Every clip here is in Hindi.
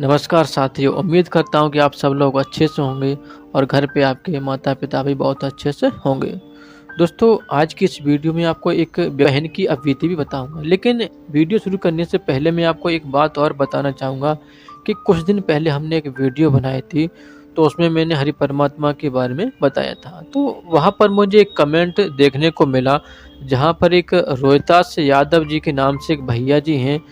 नमस्कार साथियों, उम्मीद करता हूँ कि आप सब लोग अच्छे से होंगे और घर पे आपके माता-पिता भी बहुत अच्छे से होंगे। दोस्तों, आज की इस वीडियो में आपको एक बहन की बीती भी बताऊँगा। लेकिन वीडियो शुरू करने से पहले मैं आपको एक बात और बताना चाहूँगा कि कुछ दिन पहले हमने एक वीडियो बनाई थी, तो उसमें मैंने हरि परमात्मा के बारे में बताया था। तो वहाँ पर मुझे एक कमेंट देखने को मिला, जहाँ पर एक रोहितास यादव जी के नाम से एक भैया जी हैं,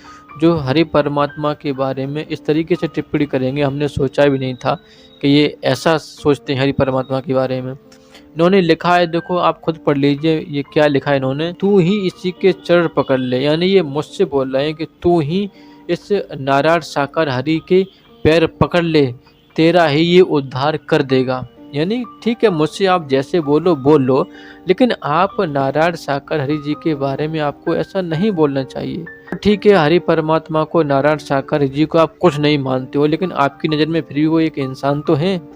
जो हरि परमात्मा के बारे में इस तरीके से टिप्पणी करेंगे, हमने सोचा भी नहीं था कि ये ऐसा सोचते हैं हरि परमात्मा के बारे में। इन्होंने लिखा है, देखो आप खुद पढ़ लीजिए ये क्या लिखा है इन्होंने। तू ही इसी के चरण पकड़ ले, यानी ये मुझसे बोल रहे हैं कि तू ही इस नारायण साकार हरि के पैर पकड़ ले, तेरा ही ये उद्धार कर देगा। यानी ठीक है, मुझसे आप जैसे बोलो बोल लो, लेकिन आप नारायण साकार हरि जी के बारे में आपको ऐसा नहीं बोलना चाहिए। ठीक है, हरि परमात्मा को, नारायण साकार जी को आप कुछ नहीं मानते हो, लेकिन आपकी नज़र में फिर भी वो एक इंसान तो हैं।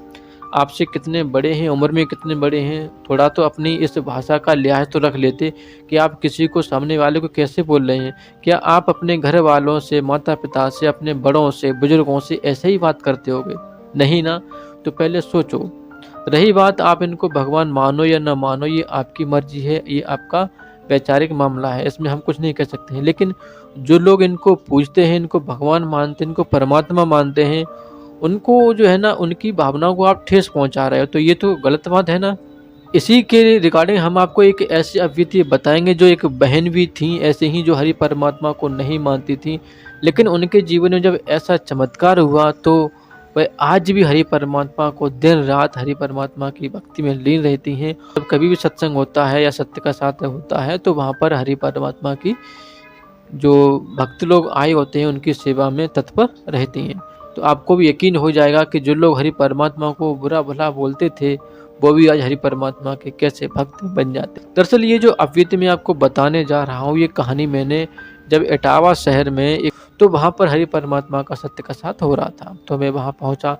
आपसे कितने बड़े हैं, उम्र में कितने बड़े हैं, थोड़ा तो अपनी इस भाषा का लिहाज तो रख लेते कि आप किसी को, सामने वाले को कैसे बोल रहे हैं। क्या आप अपने घर वालों से, माता-पिता से, अपने बड़ों से, बुजुर्गों से ऐसे ही बात करते होगे? नहीं ना? तो पहले सोचो। रही बात, आप इनको भगवान मानो या ना मानो, ये आपकी मर्ज़ी है, ये आपका वैचारिक मामला है, इसमें हम कुछ नहीं कह सकते हैं। लेकिन जो लोग इनको पूजते हैं, इनको भगवान मानते हैं, इनको परमात्मा मानते हैं, उनको जो है ना, उनकी भावनाओं को आप ठेस पहुँचा रहे हो, तो ये तो गलत बात है ना। इसी के रिगार्डिंग हम आपको एक ऐसी अद्वितीय बताएँगे, जो एक बहन भी थीं, ऐसे ही, जो हरि परमात्मा को नहीं मानती थीं, लेकिन उनके जीवन में जब ऐसा चमत्कार हुआ, तो वह आज भी हरि परमात्मा को दिन-रात हरि परमात्मा की भक्ति में लीन रहती हैं। जब कभी भी सत्संग होता है या सत्य का साथ होता है, तो वहाँ पर हरि परमात्मा की जो भक्त लोग आए होते हैं, उनकी सेवा में तत्पर रहती हैं। तो आपको भी यकीन हो जाएगा कि जो लोग हरि परमात्मा को बुरा-भला बोलते थे, वो भी आज हरि परमात्मा के कैसे भक्त बन जाते। दरअसल ये जो अद्वितीय मैं आपको बताने जा रहा हूँ, ये कहानी मैंने जब इटावा शहर में तो वहाँ पर हरि परमात्मा का सत्य का साथ हो रहा था। तो मैं वहाँ पहुँचा,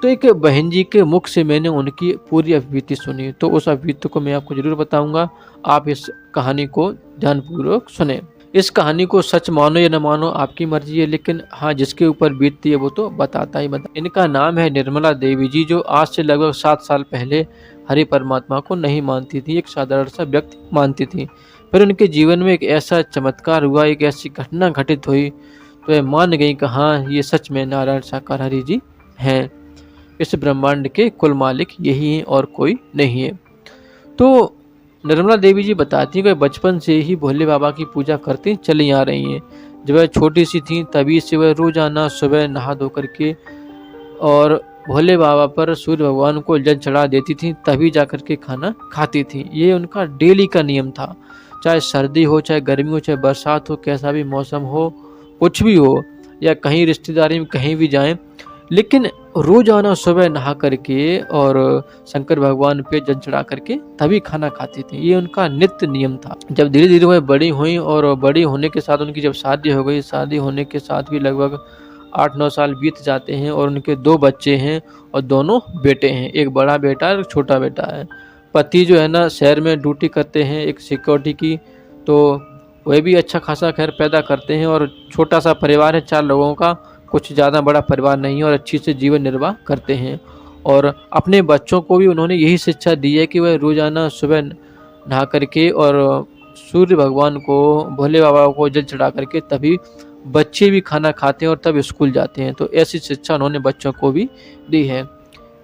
तो एक बहन जी के मुख से मैंने उनकी पूरी अभिव्यक्ति सुनी। तो उस अभिव्यक्ति को मैं आपको ज़रूर बताऊँगा। आप इस कहानी को ध्यानपूर्वक सुनें। इस कहानी को सच मानो या न मानो, आपकी मर्ज़ी है, लेकिन हाँ, जिसके ऊपर बीतती है वो तो बताता ही बता। इनका नाम है निर्मला देवी जी, जो आज से लगभग 7 साल पहले हरि परमात्मा को नहीं मानती थी, एक साधारण सा व्यक्ति मानती थी। फिर उनके जीवन में एक ऐसा चमत्कार हुआ, एक ऐसी घटना घटित हुई, तो वे मान गई कि हाँ, ये सच में नारायण साकार हरि जी हैं। इस ब्रह्मांड के कुल मालिक यही हैं और कोई नहीं है। तो निर्मला देवी जी बताती हैं कि बचपन से ही भोले बाबा की पूजा करती चली आ रही हैं। जब वह छोटी सी थी, तभी से वह रोजाना सुबह नहा धो करके और भोले बाबा पर, सूर्य भगवान को जल चढ़ा देती थी, तभी जाकर के खाना खाती थी। ये उनका डेली का नियम था। चाहे सर्दी हो, चाहे गर्मी हो, चाहे बरसात हो, कैसा भी मौसम हो, कुछ भी हो, या कहीं रिश्तेदारी में कहीं भी जाएं, लेकिन रोजाना सुबह नहा करके और शंकर भगवान पे जल चढ़ा करके तभी खाना खाती थी। ये उनका नित्य नियम था। जब धीरे धीरे वह बड़ी हुई और बड़ी होने के साथ उनकी जब शादी हो गई, शादी होने के साथ भी लगभग 8-9 साल बीत जाते हैं और उनके 2 बच्चे हैं और दोनों बेटे हैं। एक बड़ा बेटा है और एक छोटा बेटा है। पति जो है ना, शहर में ड्यूटी करते हैं एक सिक्योरिटी की, तो वह भी अच्छा खासा खैर पैदा करते हैं और छोटा सा परिवार है 4 लोगों का, कुछ ज़्यादा बड़ा परिवार नहीं है, और अच्छी से जीवन निर्वाह करते हैं। और अपने बच्चों को भी उन्होंने यही शिक्षा दी है कि वह रोज़ाना सुबह नहा करके और सूर्य भगवान को, भोले बाबा को जल चढ़ा करके तभी बच्चे भी खाना खाते हैं और तब स्कूल जाते हैं। तो ऐसी शिक्षा उन्होंने बच्चों को भी दी है।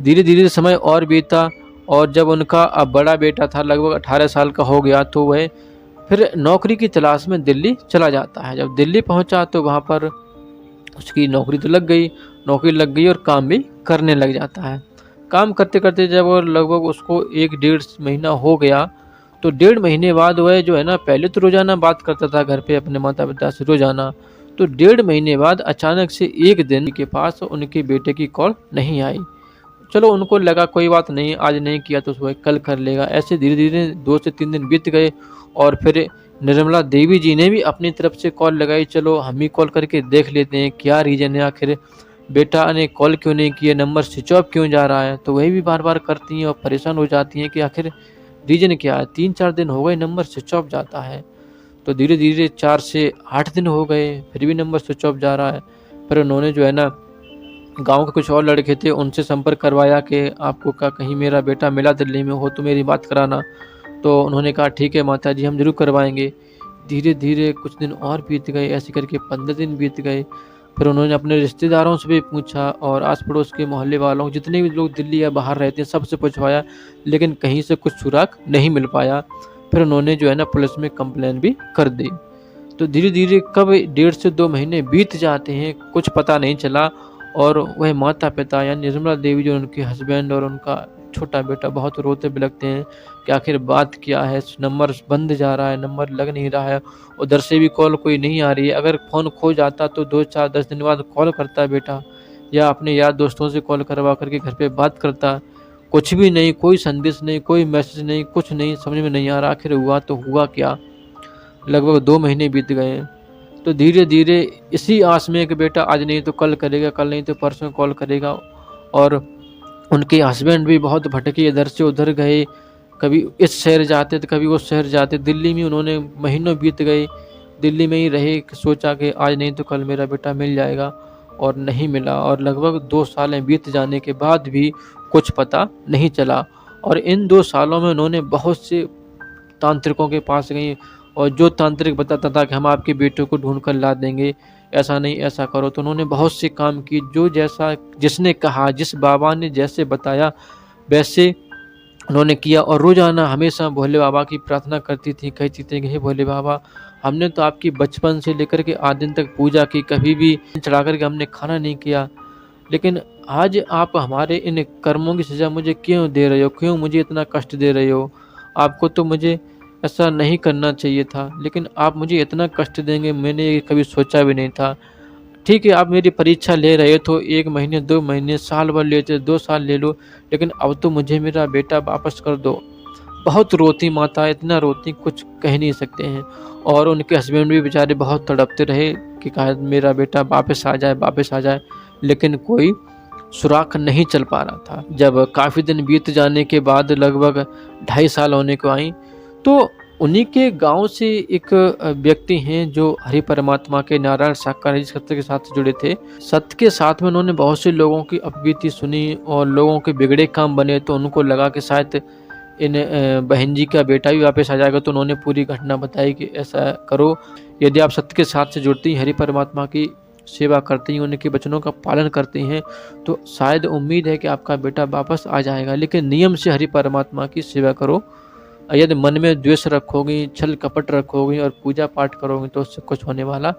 धीरे धीरे समय और बीता, और जब उनका अब बड़ा बेटा था, लगभग 18 साल का हो गया, तो वह फिर नौकरी की तलाश में दिल्ली चला जाता है। जब दिल्ली पहुंचा तो वहाँ पर उसकी नौकरी तो लग गई, नौकरी लग गई और काम भी करने लग जाता है। काम करते करते जब और लगभग उसको 1 डेढ़ महीना हो गया, तो 1.5 महीने बाद वह जो है ना, पहले तो रोज़ाना बात करता था घर पे अपने माता-पिता से रोज़ाना, तो 1.5 महीने बाद अचानक से एक दिन के पास उनके बेटे की कॉल नहीं आई। चलो उनको लगा कोई बात नहीं, आज नहीं किया तो सुबह कल कर लेगा। ऐसे धीरे-धीरे 2 से 3 दिन बीत गए और फिर निर्मला देवी जी ने भी अपनी तरफ से कॉल लगाई, चलो हम ही कॉल करके देख लेते हैं क्या रीज़न है, आखिर बेटा ने कॉल क्यों नहीं किया, नंबर स्विच ऑफ क्यों जा रहा है। तो वही भी बार-बार करती हैं और परेशान हो जाती हैं कि आखिर रीज़न क्या है। 3-4 दिन हो गए नंबर स्विच ऑफ जाता है। तो धीरे-धीरे 4 से 8 दिन हो गए, फिर भी नंबर स्विच ऑफ जा रहा है। फिर उन्होंने जो है ना, गाँव के कुछ और लड़के थे, उनसे संपर्क करवाया कि आपको क्या कहीं मेरा बेटा मिला दिल्ली में हो तो मेरी बात कराना। तो उन्होंने कहा ठीक है माताजी, हम ज़रूर करवाएँगे। धीरे-धीरे कुछ दिन और बीत गए, ऐसे करके 15 दिन बीत गए। फिर उन्होंने अपने रिश्तेदारों से भी पूछा और आस-पड़ोस के मोहल्ले वालों जितने भी लोग दिल्ली या बाहर रहते हैं सबसे पूछवाया, लेकिन कहीं से कुछ सुराग नहीं मिल पाया। फिर उन्होंने जो है ना पुलिस में कंप्लेन भी कर दी। तो धीरे-धीरे कब 1.5 से 2 महीने बीत जाते हैं, कुछ पता नहीं चला और वह माता-पिता यानी निर्मला देवी जो उनके हस्बैंड और उनका छोटा बेटा बहुत रोते बिलखते हैं कि आखिर बात क्या है? नंबर बंद जा रहा है, नंबर लग नहीं रहा है, उधर से भी कॉल कोई नहीं आ रही है। अगर फ़ोन खो जाता तो 2, 4, 10 दिन बाद कॉल करता बेटा या अपने यार दोस्तों से कॉल करवा कर के घर पे बात करता। कुछ भी नहीं, कोई संदेश नहीं, कोई मैसेज नहीं, कुछ नहीं, समझ में नहीं आ रहा आखिर हुआ तो हुआ क्या? लगभग 2 महीने बीत गए हैं। तो धीरे-धीरे इसी आस में कि बेटा आज नहीं तो कल करेगा, कल नहीं तो परसों कॉल करेगा और उनके हस्बैंड भी बहुत भटके, इधर से उधर गए, कभी इस शहर जाते तो कभी उस शहर जाते। दिल्ली में उन्होंने महीनों बीत गए, दिल्ली में ही रहे, सोचा कि आज नहीं तो कल मेरा बेटा मिल जाएगा और नहीं मिला और लगभग 2 सालें बीत जाने के बाद भी कुछ पता नहीं चला। और इन 2 सालों में उन्होंने बहुत से तांत्रिकों के पास गईं और जो तांत्रिक बताता था कि हम आपके बेटे को ढूँढ कर ला देंगे, ऐसा नहीं ऐसा करो। तो उन्होंने बहुत से काम किए, जो जैसा जिसने कहा, जिस बाबा ने जैसे बताया वैसे उन्होंने किया और रोज़ाना हमेशा भोले बाबा की प्रार्थना करती थी, कहती थी कि हे भोले बाबा, हमने तो आपकी बचपन से लेकर के आज दिन तक पूजा की, कभी भी चढ़ा कर के हमने खाना नहीं किया। लेकिन आज आप हमारे इन कर्मों की सज़ा मुझे क्यों दे रहे हो? क्यों मुझे इतना कष्ट दे रहे हो? आपको तो मुझे ऐसा नहीं करना चाहिए था, लेकिन आप मुझे इतना कष्ट देंगे मैंने ये कभी सोचा भी नहीं था। ठीक है, आप मेरी परीक्षा ले रहे हो तो 1 महीने, 2 महीने, साल भर लेते, 2 साल ले लो, लेकिन अब तो मुझे मेरा बेटा वापस कर दो। बहुत रोती माता, इतना रोती कुछ कह नहीं सकते हैं और उनके हस्बैंड भी बेचारे बहुत तड़पते रहे कि काश मेरा बेटा वापस आ जाए, वापस आ जाए, लेकिन कोई सुराग नहीं चल पा रहा था। जब काफ़ी दिन बीत जाने के बाद लगभग 2.5 साल होने को आई, तो उन्हीं के गाँव से एक व्यक्ति हैं जो हरि परमात्मा के नारायण साकार सत्य के साथ जुड़े थे। सत्य के साथ में उन्होंने बहुत से लोगों की अपबीती सुनी और लोगों के बिगड़े काम बने, तो उनको लगा कि शायद इन बहन जी का बेटा भी वापस आ जाएगा। तो उन्होंने पूरी घटना बताई कि ऐसा करो, यदि आप सत्य के साथ से जुड़ती हैं, हरि परमात्मा की सेवा करती हैं, उनके वचनों का पालन करती हैं, तो शायद उम्मीद है कि आपका बेटा वापस आ जाएगा। लेकिन नियम से हरि परमात्मा की सेवा करो। यदि मन में द्वेष रखोगी, छल कपट रखोगी और पूजा पाठ करोगी तो उससे कुछ होने वाला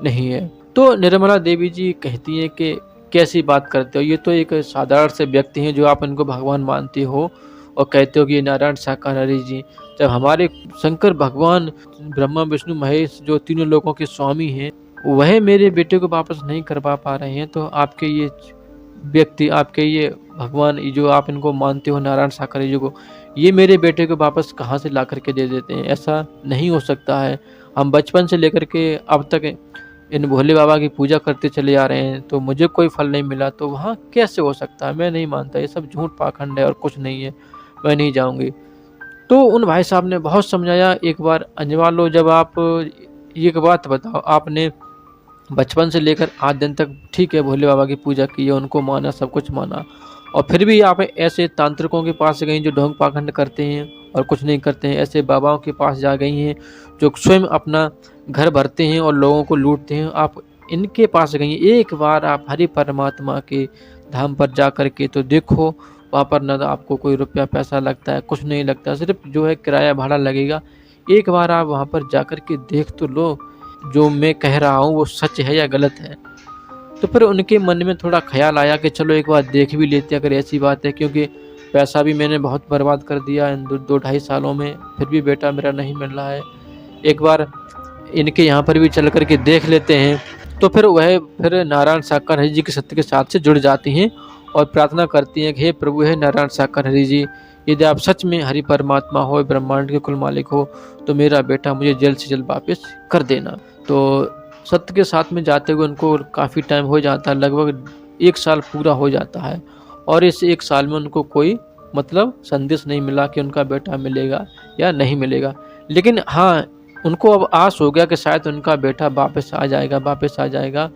नहीं है। तो निर्मला देवी जी कहती हैं कि कैसी बात करते हो, ये तो एक साधारण से व्यक्ति हैं जो आप इनको भगवान मानते हो और कहते हो कि ये नारायण साकार जी, जब हमारे शंकर भगवान ब्रह्मा विष्णु महेश जो तीनों लोकों के स्वामी हैं, वह मेरे बेटे को वापस नहीं करवा पा रहे हैं, तो आपके ये व्यक्ति, आपके ये भगवान जो आप इनको मानते हो नारायण साकार जी को, ये मेरे बेटे को वापस कहाँ से ला कर के दे देते हैं? ऐसा नहीं हो सकता है। हम बचपन से लेकर के अब तक इन भोले बाबा की पूजा करते चले आ रहे हैं, तो मुझे कोई फल नहीं मिला, तो वहाँ कैसे हो सकता है? मैं नहीं मानता, ये सब झूठ पाखंड है और कुछ नहीं है, मैं नहीं जाऊँगी। तो उन भाई साहब ने बहुत समझाया, एक बार आज़मा लो। जब आप एक बात बताओ, आपने बचपन से लेकर आज दिन तक ठीक है भोले बाबा की पूजा की है, उनको माना, सब कुछ माना और फिर भी आप ऐसे तांत्रिकों के पास गई जो ढोंग पाखंड करते हैं और कुछ नहीं करते हैं, ऐसे बाबाओं के पास जा गई हैं जो स्वयं अपना घर भरते हैं और लोगों को लूटते हैं, आप इनके पास गई हैं। एक बार आप हरि परमात्मा के धाम पर जा कर के तो देखो, वहाँ पर ना तो आपको कोई रुपया पैसा लगता है, कुछ नहीं लगता, सिर्फ जो है किराया भाड़ा लगेगा। एक बार आप वहाँ पर जा कर के देख तो लो, जो मैं कह रहा हूँ वो सच है या गलत है। तो फिर उनके मन में थोड़ा ख्याल आया कि चलो एक बार देख भी लेते अगर ऐसी बात है, क्योंकि पैसा भी मैंने बहुत बर्बाद कर दिया इन 2-2.5 सालों में, फिर भी बेटा मेरा नहीं मिल रहा है, एक बार इनके यहाँ पर भी चल कर के देख लेते हैं। तो फिर वह फिर नारायण साकार हरि जी के सत्य के साथ से जुड़ जाती हैं और प्रार्थना करती हैं कि हे प्रभु, हे नारायण साकार हरि जी, यदि आप सच में हरि परमात्मा हो, ब्रह्मांड के कुल मालिक हो, तो मेरा बेटा मुझे जल्द से जल्द वापस कर देना। तो सत्य के साथ में जाते हुए उनको काफ़ी टाइम हो जाता है, लगभग 1 साल पूरा हो जाता है और इस 1 साल में उनको कोई मतलब संदेश नहीं मिला कि उनका बेटा मिलेगा या नहीं मिलेगा। लेकिन हाँ, उनको अब आस हो गया कि शायद उनका बेटा वापस आ जाएगा, वापस आ जाएगा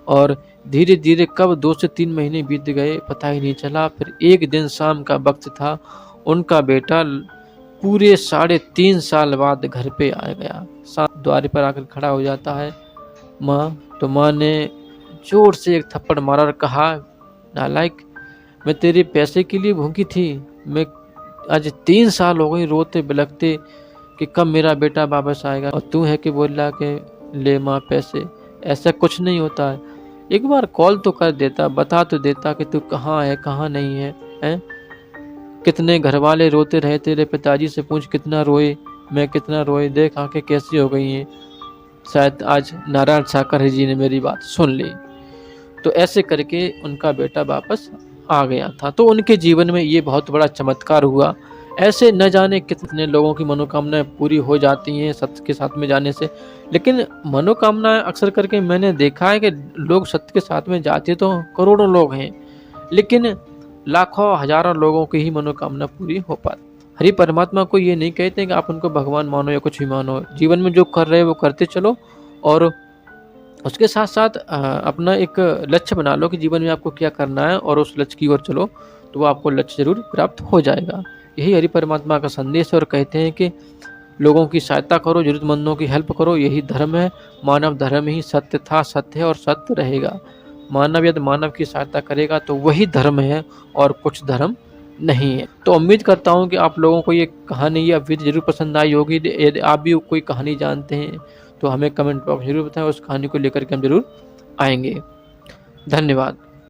और धीरे-धीरे कब 2 से 3 महीने बीत गए पता ही नहीं चला। फिर एक दिन शाम का वक़्त था, उनका बेटा पूरे साढ़े 3 साल बाद घर पे आ गया। द्वार पर आकर खड़ा हो जाता है, माँ, तो माँ ने ज़ोर से एक थप्पड़ मारा और कहा, नालायक, मैं तेरे पैसे के लिए भूखी थी। मैं आज 3 साल हो गए रोते बिलखते कि कब मेरा बेटा वापस आएगा, और तू है कि बोल रहा कि ले माँ पैसे। ऐसा कुछ नहीं होता है। एक बार कॉल तो कर देता, बता तो देता कि तू कहाँ है, कहाँ नहीं है, हैं? कितने घरवाले रोते रहे, तेरे पिताजी से पूछ कितना रोए, मैं कितना रोए, देख आँखें कैसी हो गई हैं। शायद आज नारायण साकर जी ने मेरी बात सुन ली। तो ऐसे करके उनका बेटा वापस आ गया था। तो उनके जीवन में ये बहुत बड़ा चमत्कार हुआ। ऐसे न जाने कितने लोगों की मनोकामनाएँ पूरी हो जाती हैं सत्य के साथ में जाने से। लेकिन मनोकामनाएँ अक्सर करके मैंने देखा है कि लोग सत्य के साथ में जाते तो करोड़ों लोग हैं, लेकिन लाखों हज़ारों लोगों की ही मनोकामना पूरी हो पाती। हरि परमात्मा को ये नहीं कहते कि आप उनको भगवान मानो या कुछ भी मानो। जीवन में जो कर रहे हो वो करते चलो, और उसके साथ-साथ अपना एक लक्ष्य बना लो कि जीवन में आपको क्या करना है, और उस लक्ष्य की ओर चलो, तो वो आपको लक्ष्य ज़रूर प्राप्त हो जाएगा। यही हरि परमात्मा का संदेश है, और कहते हैं कि लोगों की सहायता करो, ज़रूरतमंदों की हेल्प करो, यही धर्म है। मानव धर्म ही सत्य था, सत्य है और सत्य रहेगा। मानव यदि मानव की सहायता करेगा तो वही धर्म है, और कुछ धर्म नहीं है। तो उम्मीद करता हूँ कि आप लोगों को ये कहानी या वीडियो ज़रूर पसंद आई होगी। यदि आप भी कोई कहानी जानते हैं तो हमें कमेंट बॉक्स ज़रूर बताएँ, उस कहानी को लेकर के हम ज़रूर आएँगे। धन्यवाद।